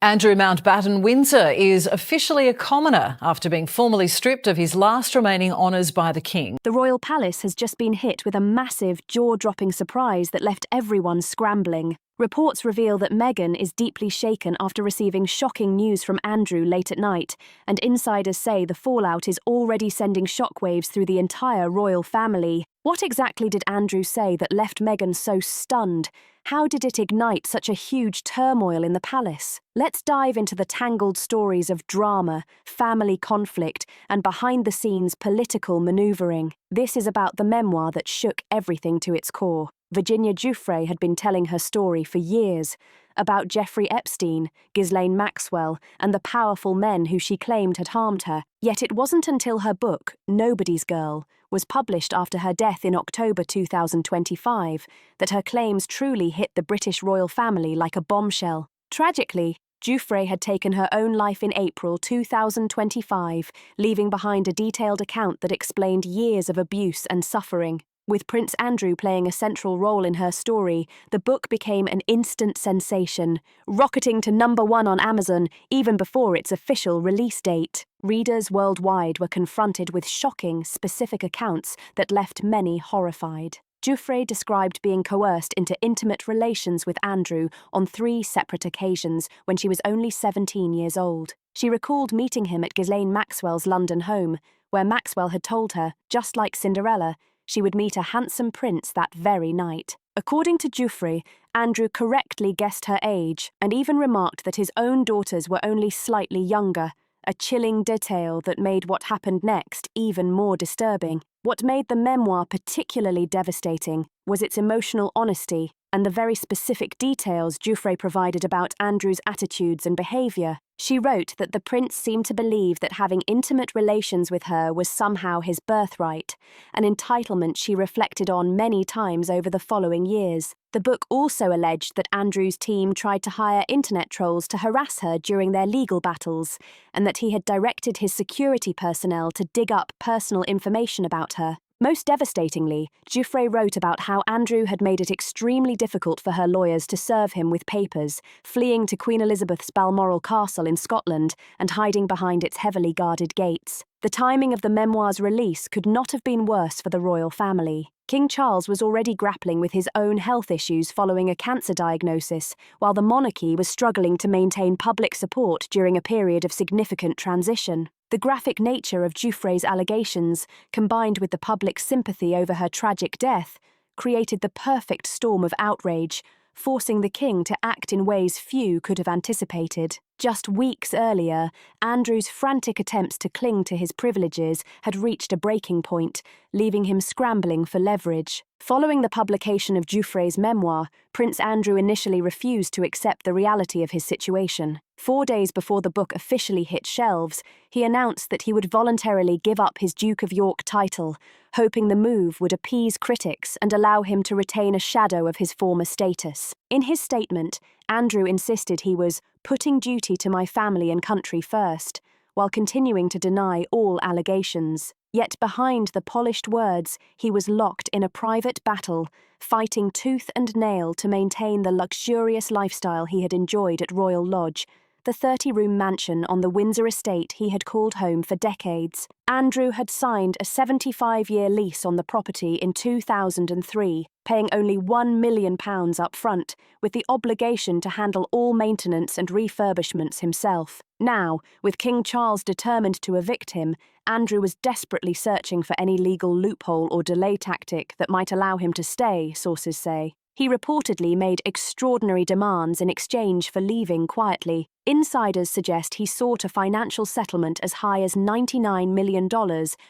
Andrew Mountbatten Windsor is officially a commoner after being formally stripped of his last remaining honours by the King. The royal palace has just been hit with a massive, jaw-dropping surprise that left everyone scrambling. Reports reveal that Meghan is deeply shaken after receiving shocking news from Andrew late at night, and insiders say the fallout is already sending shockwaves through the entire royal family. What exactly did Andrew say that left Meghan so stunned? How did it ignite such a huge turmoil in the palace? Let's dive into the tangled stories of drama, family conflict, and behind-the-scenes political manoeuvring. This is about the memoir that shook everything to its core. Virginia Giuffre had been telling her story for years, about Jeffrey Epstein, Ghislaine Maxwell, and the powerful men who she claimed had harmed her. Yet it wasn't until her book, Nobody's Girl, was published after her death in October 2025 that her claims truly hit the British royal family like a bombshell. Tragically, Giuffre had taken her own life in April 2025, leaving behind a detailed account that explained years of abuse and suffering. With Prince Andrew playing a central role in her story, the book became an instant sensation, rocketing to #1 on Amazon even before its official release date. Readers worldwide were confronted with shocking, specific accounts that left many horrified. Giuffre described being coerced into intimate relations with Andrew on 3 separate occasions when she was only 17 years old. She recalled meeting him at Ghislaine Maxwell's London home, where Maxwell had told her, just like Cinderella, she would meet a handsome prince that very night. According to Giuffre, Andrew correctly guessed her age and even remarked that his own daughters were only slightly younger, a chilling detail that made what happened next even more disturbing. What made the memoir particularly devastating was its emotional honesty and the very specific details Giuffre provided about Andrew's attitudes and behaviour. She wrote that the prince seemed to believe that having intimate relations with her was somehow his birthright, an entitlement she reflected on many times over the following years. The book also alleged that Andrew's team tried to hire internet trolls to harass her during their legal battles, and that he had directed his security personnel to dig up personal information about her. Most devastatingly, Giuffre wrote about how Andrew had made it extremely difficult for her lawyers to serve him with papers, fleeing to Queen Elizabeth's Balmoral Castle in Scotland and hiding behind its heavily guarded gates. The timing of the memoir's release could not have been worse for the royal family. King Charles was already grappling with his own health issues following a cancer diagnosis, while the monarchy was struggling to maintain public support during a period of significant transition. The graphic nature of Giuffre's allegations, combined with the public sympathy over her tragic death, created the perfect storm of outrage, forcing the king to act in ways few could have anticipated. Just weeks earlier, Andrew's frantic attempts to cling to his privileges had reached a breaking point, leaving him scrambling for leverage. Following the publication of Giuffre's memoir, Prince Andrew initially refused to accept the reality of his situation. 4 days before the book officially hit shelves, he announced that he would voluntarily give up his Duke of York title, hoping the move would appease critics and allow him to retain a shadow of his former status. In his statement, Andrew insisted he was putting duty to my family and country first, while continuing to deny all allegations. Yet behind the polished words, he was locked in a private battle, fighting tooth and nail to maintain the luxurious lifestyle he had enjoyed at Royal Lodge, the 30-room mansion on the Windsor estate he had called home for decades. Andrew had signed a 75-year lease on the property in 2003, paying only £1 million up front, with the obligation to handle all maintenance and refurbishments himself. Now, with King Charles determined to evict him, Andrew was desperately searching for any legal loophole or delay tactic that might allow him to stay, sources say. He reportedly made extraordinary demands in exchange for leaving quietly. Insiders suggest he sought a financial settlement as high as $99 million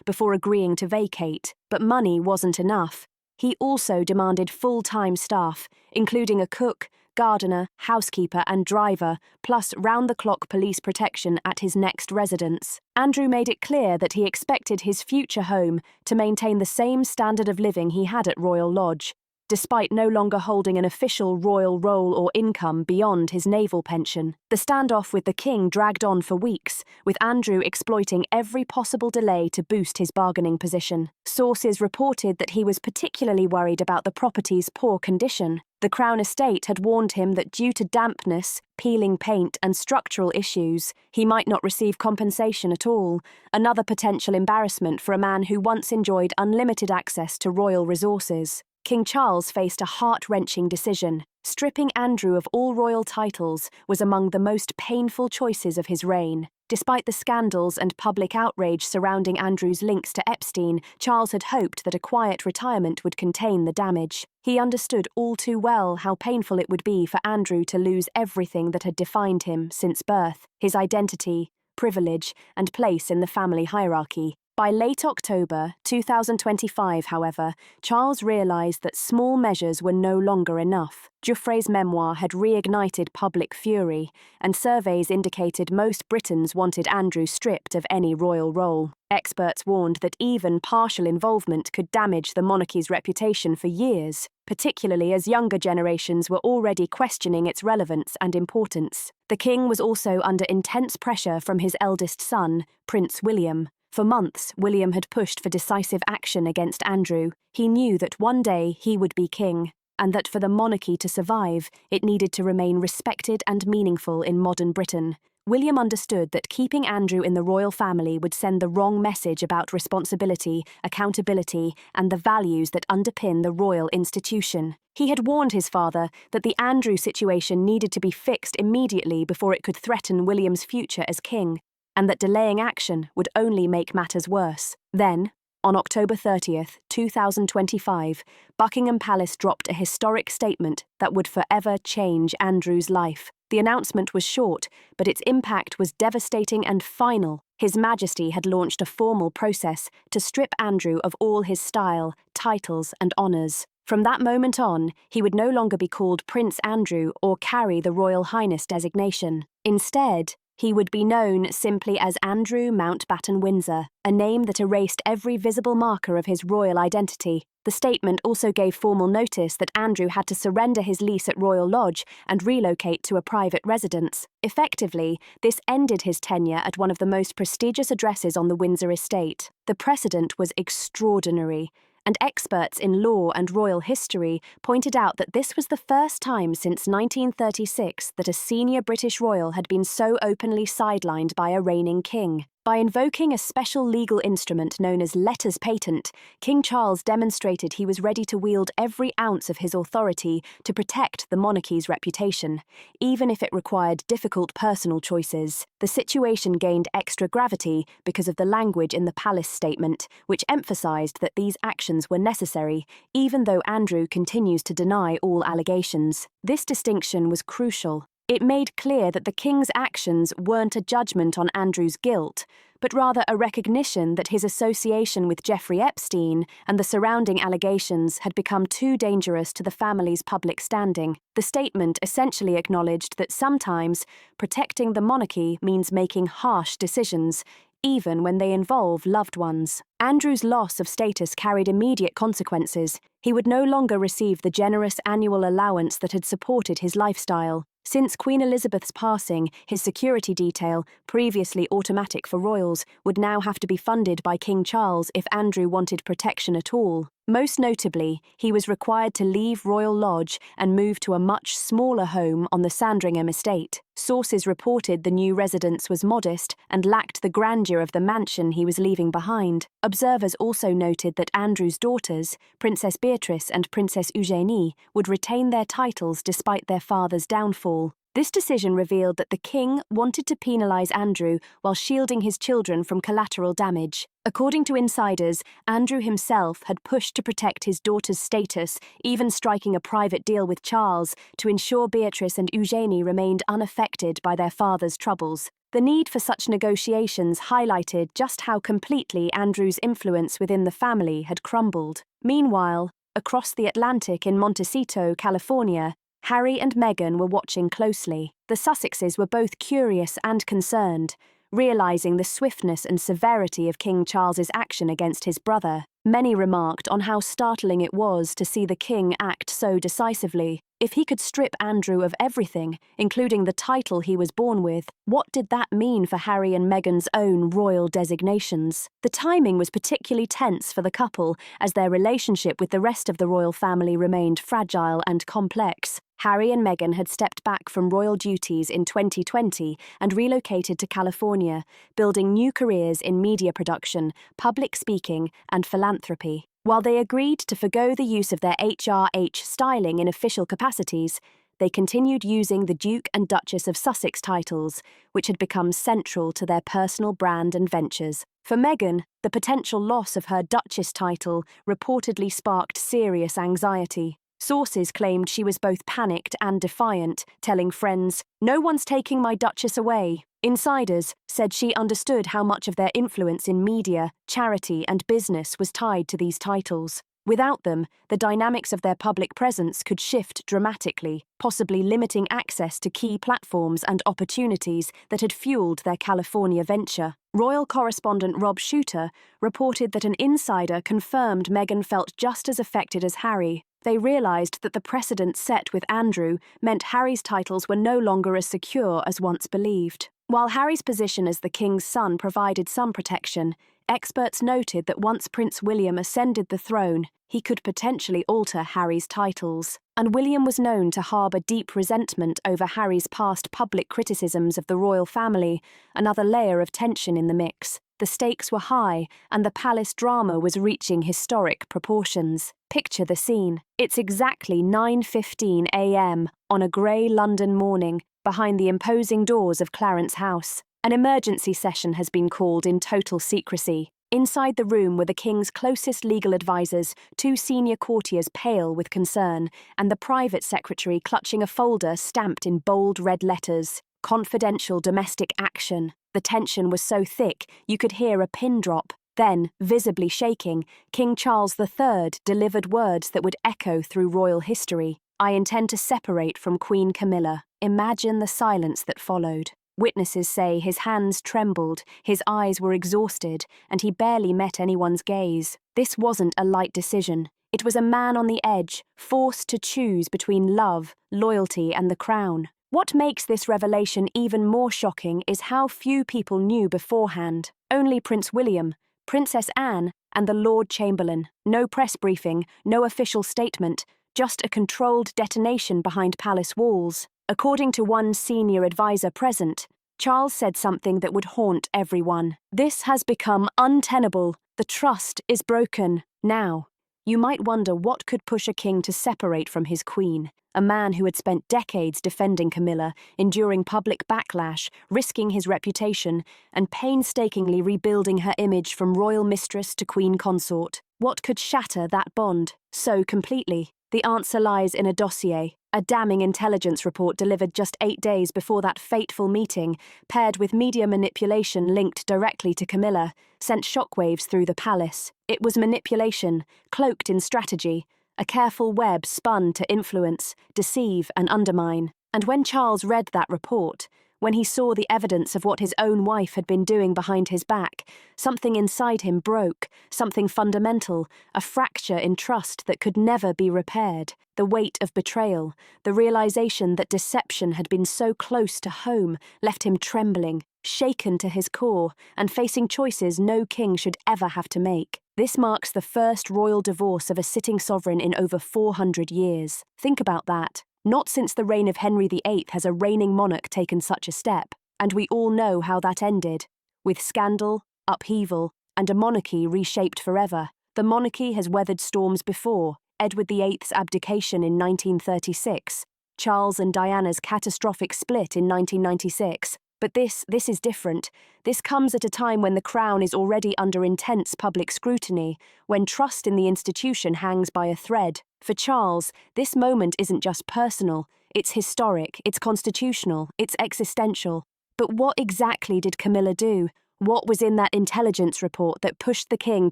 before agreeing to vacate, but money wasn't enough. He also demanded full-time staff, including a cook, gardener, housekeeper and driver, plus round-the-clock police protection at his next residence. Andrew made it clear that he expected his future home to maintain the same standard of living he had at Royal Lodge. despite no longer holding an official royal role or income beyond his naval pension. The standoff with the king dragged on for weeks, with Andrew exploiting every possible delay to boost his bargaining position. Sources reported that he was particularly worried about the property's poor condition. The Crown Estate had warned him that due to dampness, peeling paint, and structural issues, he might not receive compensation at all, another potential embarrassment for a man who once enjoyed unlimited access to royal resources. King Charles faced a heart-wrenching decision. Stripping Andrew of all royal titles was among the most painful choices of his reign. Despite the scandals and public outrage surrounding Andrew's links to Epstein, Charles had hoped that a quiet retirement would contain the damage. He understood all too well how painful it would be for Andrew to lose everything that had defined him since birth: his identity, privilege, and place in the family hierarchy. By late October 2025, however, Charles realised that small measures were no longer enough. Geoffrey's memoir had reignited public fury, and surveys indicated most Britons wanted Andrew stripped of any royal role. Experts warned that even partial involvement could damage the monarchy's reputation for years, particularly as younger generations were already questioning its relevance and importance. The king was also under intense pressure from his eldest son, Prince William. For months, William had pushed for decisive action against Andrew. He knew that one day he would be king, and that for the monarchy to survive, it needed to remain respected and meaningful in modern Britain. William understood that keeping Andrew in the royal family would send the wrong message about responsibility, accountability, and the values that underpin the royal institution. He had warned his father that the Andrew situation needed to be fixed immediately before it could threaten William's future as king, and that delaying action would only make matters worse. Then, on October 30th, 2025, Buckingham Palace dropped a historic statement that would forever change Andrew's life. The announcement was short, but its impact was devastating and final. His Majesty had launched a formal process to strip Andrew of all his style, titles, and honours. From that moment on, he would no longer be called Prince Andrew or carry the Royal Highness designation. Instead, he would be known simply as Andrew Mountbatten Windsor, a name that erased every visible marker of his royal identity. The statement also gave formal notice that Andrew had to surrender his lease at Royal Lodge and relocate to a private residence. Effectively, this ended his tenure at one of the most prestigious addresses on the Windsor estate. The precedent was extraordinary, and experts in law and royal history pointed out that this was the first time since 1936 that a senior British royal had been so openly sidelined by a reigning king. By invoking a special legal instrument known as letters patent, King Charles demonstrated he was ready to wield every ounce of his authority to protect the monarchy's reputation, even if it required difficult personal choices. The situation gained extra gravity because of the language in the palace statement, which emphasised that these actions were necessary, even though Andrew continues to deny all allegations. This distinction was crucial. It made clear that the king's actions weren't a judgment on Andrew's guilt, but rather a recognition that his association with Jeffrey Epstein and the surrounding allegations had become too dangerous to the family's public standing. The statement essentially acknowledged that sometimes protecting the monarchy means making harsh decisions, even when they involve loved ones. Andrew's loss of status carried immediate consequences. He would no longer receive the generous annual allowance that had supported his lifestyle. Since Queen Elizabeth's passing, his security detail, previously automatic for royals, would now have to be funded by King Charles if Andrew wanted protection at all. Most notably, he was required to leave Royal Lodge and move to a much smaller home on the Sandringham estate. Sources reported the new residence was modest and lacked the grandeur of the mansion he was leaving behind. Observers also noted that Andrew's daughters, Princess Beatrice and Princess Eugénie, would retain their titles despite their father's downfall. This decision revealed that the king wanted to penalise Andrew while shielding his children from collateral damage. According to insiders, Andrew himself had pushed to protect his daughter's status, even striking a private deal with Charles to ensure Beatrice and Eugénie remained unaffected by their father's troubles. The need for such negotiations highlighted just how completely Andrew's influence within the family had crumbled. Meanwhile, across the Atlantic in Montecito, California, Harry and Meghan were watching closely. The Sussexes were both curious and concerned, realising the swiftness and severity of King Charles's action against his brother. Many remarked on how startling it was to see the king act so decisively. If he could strip Andrew of everything, including the title he was born with, what did that mean for Harry and Meghan's own royal designations? The timing was particularly tense for the couple, as their relationship with the rest of the royal family remained fragile and complex. Harry and Meghan had stepped back from royal duties in 2020 and relocated to California, building new careers in media production, public speaking, and philanthropy. While they agreed to forgo the use of their HRH styling in official capacities, they continued using the Duke and Duchess of Sussex titles, which had become central to their personal brand and ventures. For Meghan, the potential loss of her Duchess title reportedly sparked serious anxiety. Sources claimed she was both panicked and defiant, telling friends, "No one's taking my Duchess away." Insiders said she understood how much of their influence in media, charity, and business was tied to these titles. Without them, the dynamics of their public presence could shift dramatically, possibly limiting access to key platforms and opportunities that had fueled their California venture. Royal correspondent Rob Shooter reported that an insider confirmed Meghan felt just as affected as Harry. They realised that the precedent set with Andrew meant Harry's titles were no longer as secure as once believed. While Harry's position as the king's son provided some protection, experts noted that once Prince William ascended the throne, he could potentially alter Harry's titles. And William was known to harbour deep resentment over Harry's past public criticisms of the royal family, another layer of tension in the mix. The stakes were high, and the palace drama was reaching historic proportions. Picture the scene. It's exactly 9:15 a.m. on a grey London morning, behind the imposing doors of Clarence House. An emergency session has been called in total secrecy. Inside the room were the king's closest legal advisers, two senior courtiers pale with concern, and the private secretary clutching a folder stamped in bold red letters, "Confidential domestic action." The tension was so thick you could hear a pin drop. Then, visibly shaking, King Charles III delivered words that would echo through royal history. "I intend to separate from Queen Camilla." Imagine the silence that followed. Witnesses say his hands trembled, his eyes were exhausted, and he barely met anyone's gaze. This wasn't a light decision. It was a man on the edge, forced to choose between love, loyalty, and the crown. What makes this revelation even more shocking is how few people knew beforehand. Only Prince William, Princess Anne, and the Lord Chamberlain. No press briefing, no official statement, just a controlled detonation behind palace walls. According to one senior advisor present, Charles said something that would haunt everyone. "This has become untenable. The trust is broken." Now, you might wonder what could push a king to separate from his queen, a man who had spent decades defending Camilla, enduring public backlash, risking his reputation, and painstakingly rebuilding her image from royal mistress to queen consort. What could shatter that bond so completely? The answer lies in a dossier, a damning intelligence report delivered just 8 days before that fateful meeting, paired with media manipulation linked directly to Camilla, sent shockwaves through the palace. It was manipulation, cloaked in strategy, a careful web spun to influence, deceive, and undermine. And when Charles read that report, when he saw the evidence of what his own wife had been doing behind his back, something inside him broke, something fundamental, a fracture in trust that could never be repaired. The weight of betrayal, the realization that deception had been so close to home, left him trembling, shaken to his core, and facing choices no king should ever have to make. This marks the first royal divorce of a sitting sovereign in over 400 years. Think about that. Not since the reign of Henry VIII has a reigning monarch taken such a step, and we all know how that ended, with scandal, upheaval, and a monarchy reshaped forever. The monarchy has weathered storms before: Edward VIII's abdication in 1936, Charles and Diana's catastrophic split in 1996. But this is different. This comes at a time when the crown is already under intense public scrutiny, when trust in the institution hangs by a thread. For Charles, this moment isn't just personal, it's historic, it's constitutional, it's existential. But what exactly did Camilla do? What was in that intelligence report that pushed the king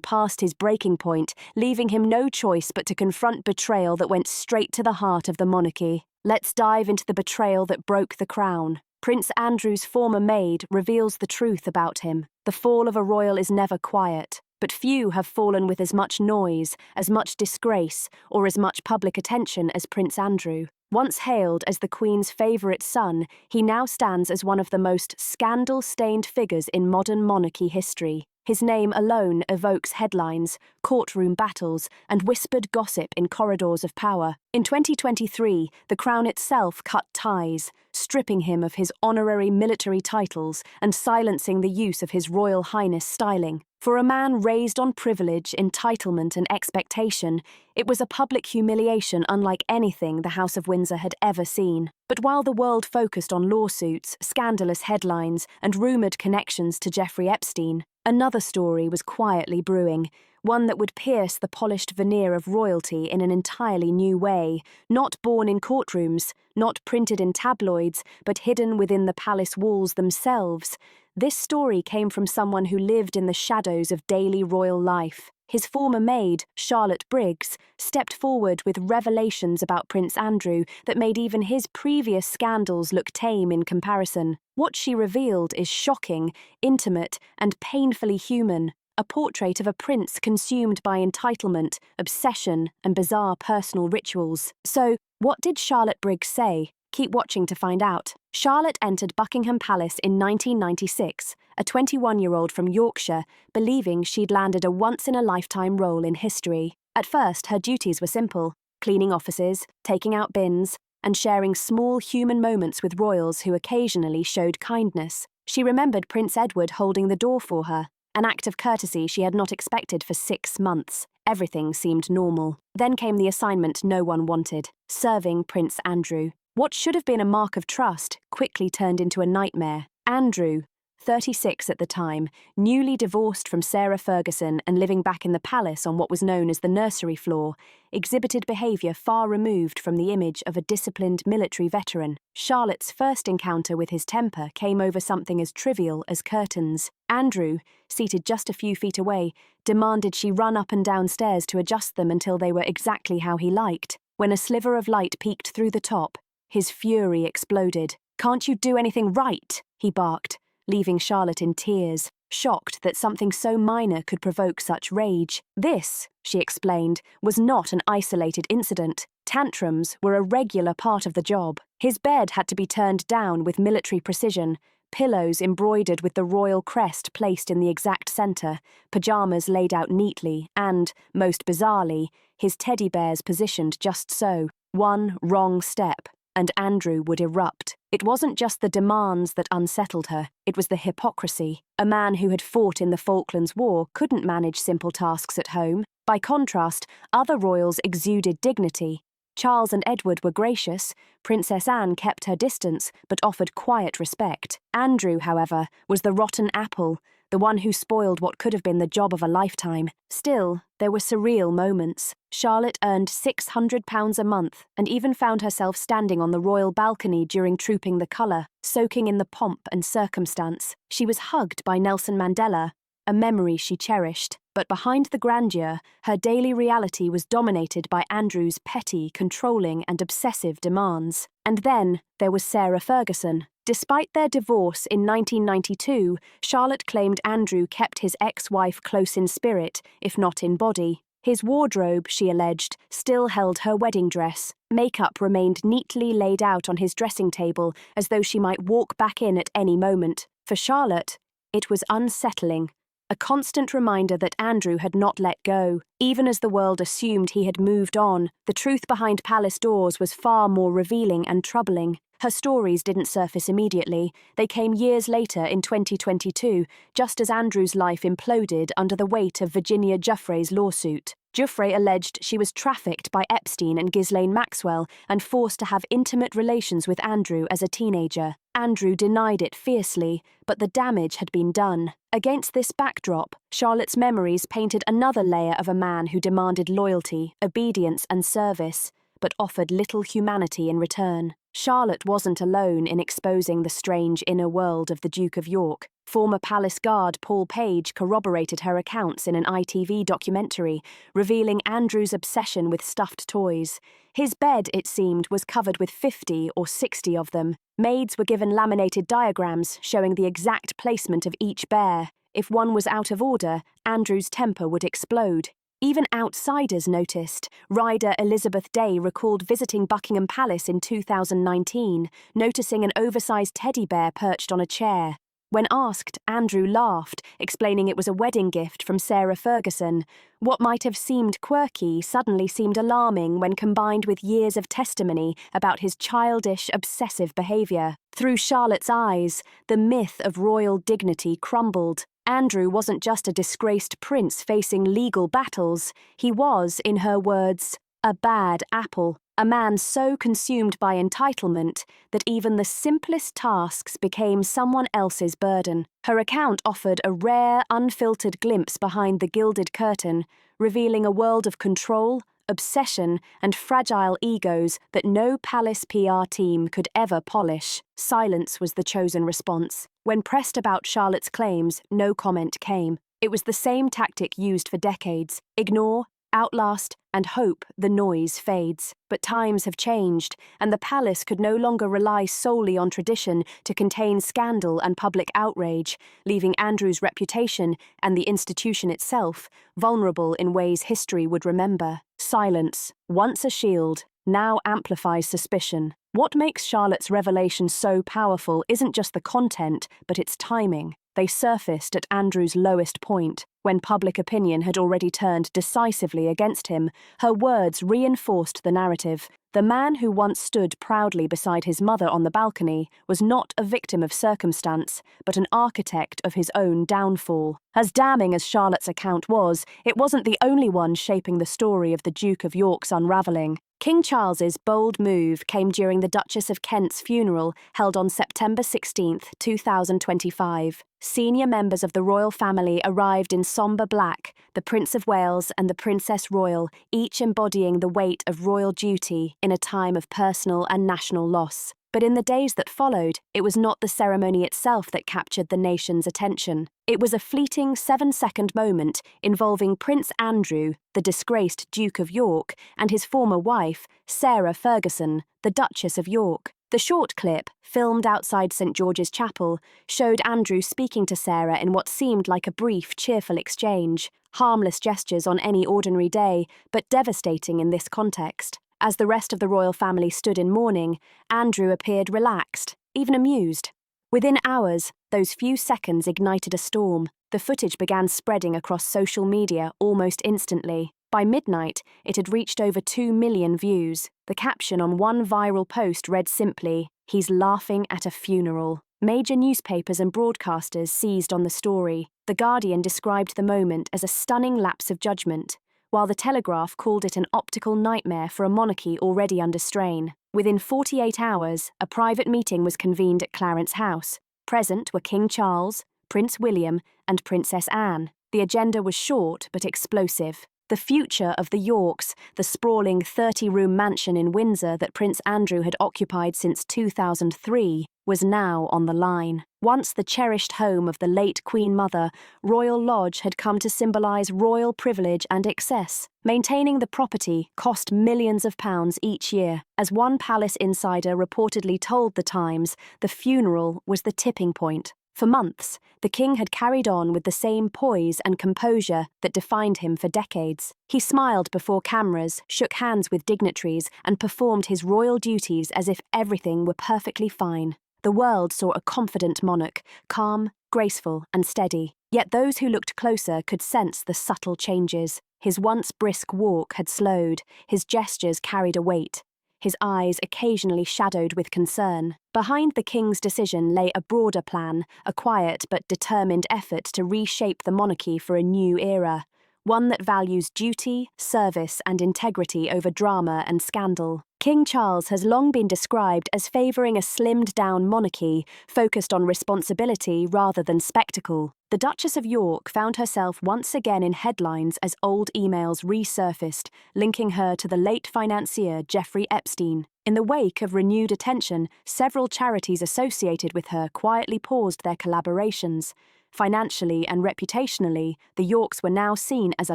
past his breaking point, leaving him no choice but to confront betrayal that went straight to the heart of the monarchy? Let's dive into the betrayal that broke the crown. Prince Andrew's former maid reveals the truth about him. The fall of a royal is never quiet. but few have fallen with as much noise, as much disgrace, or as much public attention as Prince Andrew. Once hailed as the Queen's favourite son, he now stands as one of the most scandal-stained figures in modern monarchy history. His name alone evokes headlines, courtroom battles, and whispered gossip in corridors of power. In 2023, the Crown itself cut ties, stripping him of his honorary military titles and silencing the use of His Royal Highness styling. For a man raised on privilege, entitlement, and expectation, it was a public humiliation unlike anything the House of Windsor had ever seen. But while the world focused on lawsuits, scandalous headlines, and rumoured connections to Jeffrey Epstein, another story was quietly brewing, one that would pierce the polished veneer of royalty in an entirely new way, not born in courtrooms, not printed in tabloids, but hidden within the palace walls themselves. This story came from someone who lived in the shadows of daily royal life. His former maid, Charlotte Briggs, stepped forward with revelations about Prince Andrew that made even his previous scandals look tame in comparison. What she revealed is shocking, intimate, and painfully human. A portrait of a prince consumed by entitlement, obsession, and bizarre personal rituals. So, what did Charlotte Briggs say? Keep watching to find out. Charlotte entered Buckingham Palace in 1996, a 21-year-old from Yorkshire, believing she'd landed a once-in-a-lifetime role in history. At first, her duties were simple: cleaning offices, taking out bins, and sharing small human moments with royals who occasionally showed kindness. She remembered Prince Edward holding the door for her, an act of courtesy she had not expected for 6 months. Everything seemed normal. Then came the assignment no one wanted: serving Prince Andrew. What should have been a mark of trust quickly turned into a nightmare. Andrew, 36 at the time, newly divorced from Sarah Ferguson and living back in the palace on what was known as the nursery floor, exhibited behaviour far removed from the image of a disciplined military veteran. Charlotte's first encounter with his temper came over something as trivial as curtains. Andrew, seated just a few feet away, demanded she run up and down stairs to adjust them until they were exactly how he liked. When a sliver of light peeked through the top, his fury exploded. "Can't you do anything right?" he barked, leaving Charlotte in tears, shocked that something so minor could provoke such rage. This, she explained, was not an isolated incident. Tantrums were a regular part of the job. His bed had to be turned down with military precision, pillows embroidered with the royal crest placed in the exact centre, pyjamas laid out neatly, and, most bizarrely, his teddy bears positioned just so. One wrong step, and Andrew would erupt. It wasn't just the demands that unsettled her, it was the hypocrisy. A man who had fought in the Falklands War couldn't manage simple tasks at home. By contrast, other royals exuded dignity. Charles and Edward were gracious, Princess Anne kept her distance but offered quiet respect. Andrew, however, was the rotten apple, the one who spoiled what could have been the job of a lifetime. Still, there were surreal moments. Charlotte earned £600 a month and even found herself standing on the royal balcony during Trooping the Colour, soaking in the pomp and circumstance. She was hugged by Nelson Mandela, a memory she cherished. But behind the grandeur, her daily reality was dominated by Andrew's petty, controlling, and obsessive demands. And then there was Sarah Ferguson. Despite their divorce in 1992, Charlotte claimed Andrew kept his ex-wife close in spirit, if not in body. His wardrobe, she alleged, still held her wedding dress. Makeup remained neatly laid out on his dressing table, as though she might walk back in at any moment. For Charlotte, it was unsettling. A constant reminder that Andrew had not let go. Even as the world assumed he had moved on, the truth behind palace doors was far more revealing and troubling. Her stories didn't surface immediately. They came years later in 2022, just as Andrew's life imploded under the weight of Virginia Giuffre's lawsuit. Giuffre alleged she was trafficked by Epstein and Ghislaine Maxwell and forced to have intimate relations with Andrew as a teenager. Andrew denied it fiercely, but the damage had been done. Against this backdrop, Charlotte's memories painted another layer of a man who demanded loyalty, obedience, and service, but offered little humanity in return. Charlotte wasn't alone in exposing the strange inner world of the Duke of York. Former palace guard Paul Page corroborated her accounts in an ITV documentary, revealing Andrew's obsession with stuffed toys. His bed, it seemed, was covered with 50 or 60 of them. Maids were given laminated diagrams showing the exact placement of each bear. If one was out of order, Andrew's temper would explode. Even outsiders noticed. Rider Elizabeth Day recalled visiting Buckingham Palace in 2019, noticing an oversized teddy bear perched on a chair. When asked, Andrew laughed, explaining it was a wedding gift from Sarah Ferguson. What might have seemed quirky suddenly seemed alarming when combined with years of testimony about his childish, obsessive behaviour. Through Charlotte's eyes, the myth of royal dignity crumbled. Andrew wasn't just a disgraced prince facing legal battles. He was, in her words, a bad apple. A man so consumed by entitlement that even the simplest tasks became someone else's burden. Her account offered a rare, unfiltered glimpse behind the gilded curtain, revealing a world of control, obsession, and fragile egos that no palace PR team could ever polish. Silence was the chosen response. When pressed about Charlotte's claims, no comment came. It was the same tactic used for decades: ignore, outlast, and hope the noise fades. But times have changed, and the palace could no longer rely solely on tradition to contain scandal and public outrage, leaving Andrew's reputation and the institution itself vulnerable in ways history would remember. Silence, once a shield, now amplifies suspicion. What makes Charlotte's revelation so powerful isn't just the content, but its timing. They surfaced at Andrew's lowest point, when public opinion had already turned decisively against him. Her words reinforced the narrative. The man who once stood proudly beside his mother on the balcony was not a victim of circumstance, but an architect of his own downfall. As damning as Charlotte's account was, it wasn't the only one shaping the story of the Duke of York's unravelling. King Charles's bold move came during the Duchess of Kent's funeral held on September 16, 2025. Senior members of the royal family arrived in sombre black, the Prince of Wales and the Princess Royal, each embodying the weight of royal duty in a time of personal and national loss. But in the days that followed, it was not the ceremony itself that captured the nation's attention. It was a fleeting 7-second moment involving Prince Andrew, the disgraced Duke of York, and his former wife, Sarah Ferguson, the Duchess of York. The short clip, filmed outside St. George's Chapel, showed Andrew speaking to Sarah in what seemed like a brief, cheerful exchange. Harmless gestures on any ordinary day, but devastating in this context. As the rest of the royal family stood in mourning, Andrew appeared relaxed, even amused. Within hours, those few seconds ignited a storm. The footage began spreading across social media almost instantly. By midnight, it had reached over 2 million views. The caption on one viral post read simply, "He's laughing at a funeral." Major newspapers and broadcasters seized on the story. The Guardian described the moment as a stunning lapse of judgment, while the Telegraph called it an optical nightmare for a monarchy already under strain. Within 48 hours, a private meeting was convened at Clarence House. Present were King Charles, Prince William, and Princess Anne. The agenda was short but explosive. The future of the Yorks, the sprawling 30-room mansion in Windsor that Prince Andrew had occupied since 2003, was now on the line. Once the cherished home of the late Queen Mother, Royal Lodge had come to symbolise royal privilege and excess. Maintaining the property cost millions of pounds each year. As one palace insider reportedly told The Times, the funeral was the tipping point. For months, the king had carried on with the same poise and composure that defined him for decades. He smiled before cameras, shook hands with dignitaries, and performed his royal duties as if everything were perfectly fine. The world saw a confident monarch, calm, graceful, and steady. Yet those who looked closer could sense the subtle changes. His once brisk walk had slowed, his gestures carried a weight. His eyes occasionally shadowed with concern. Behind the king's decision lay a broader plan, a quiet but determined effort to reshape the monarchy for a new era, one that values duty, service, and integrity over drama and scandal. King Charles has long been described as favouring a slimmed-down monarchy focused on responsibility rather than spectacle. The Duchess of York found herself once again in headlines as old emails resurfaced, linking her to the late financier Jeffrey Epstein. In the wake of renewed attention, several charities associated with her quietly paused their collaborations. Financially and reputationally, the Yorks were now seen as a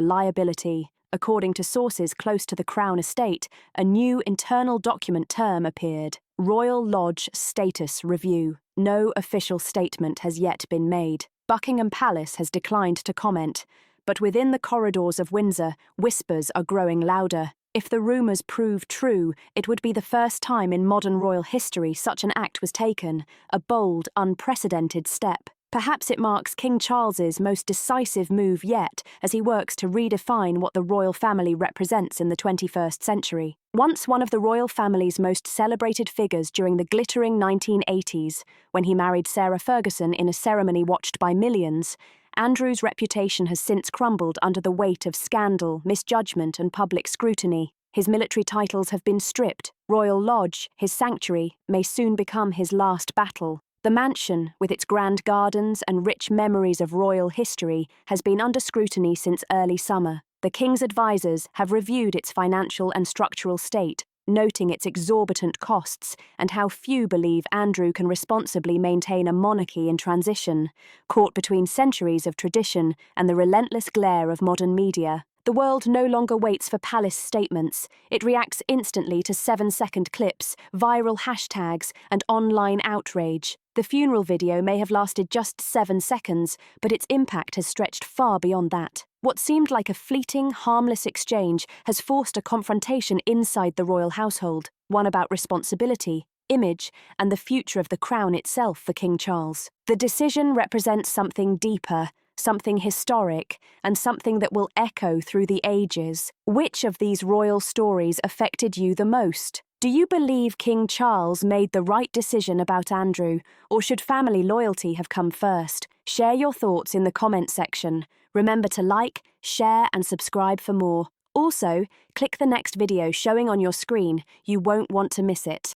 liability. According to sources close to the Crown Estate, a new internal document term appeared: Royal Lodge Status Review. No official statement has yet been made. Buckingham Palace has declined to comment, but within the corridors of Windsor, whispers are growing louder. If the rumours prove true, it would be the first time in modern royal history such an act was taken, a bold, unprecedented step. Perhaps it marks King Charles's most decisive move yet as he works to redefine what the royal family represents in the 21st century. Once one of the royal family's most celebrated figures during the glittering 1980s, when he married Sarah Ferguson in a ceremony watched by millions, Andrew's reputation has since crumbled under the weight of scandal, misjudgment, and public scrutiny. His military titles have been stripped. Royal Lodge, his sanctuary, may soon become his last battle. The mansion, with its grand gardens and rich memories of royal history, has been under scrutiny since early summer. The King's advisors have reviewed its financial and structural state, noting its exorbitant costs and how few believe Andrew can responsibly maintain a monarchy in transition, caught between centuries of tradition and the relentless glare of modern media. The world no longer waits for palace statements. It reacts instantly to 7-second clips, viral hashtags, and online outrage. The funeral video may have lasted just 7 seconds, but its impact has stretched far beyond that. What seemed like a fleeting, harmless exchange has forced a confrontation inside the royal household, one about responsibility, image, and the future of the crown itself for King Charles. The decision represents something deeper, something historic, and something that will echo through the ages. Which of these royal stories affected you the most? Do you believe King Charles made the right decision about Andrew, or should family loyalty have come first? Share your thoughts in the comment section. Remember to like, share, and subscribe for more. Also, click the next video showing on your screen. You won't want to miss it.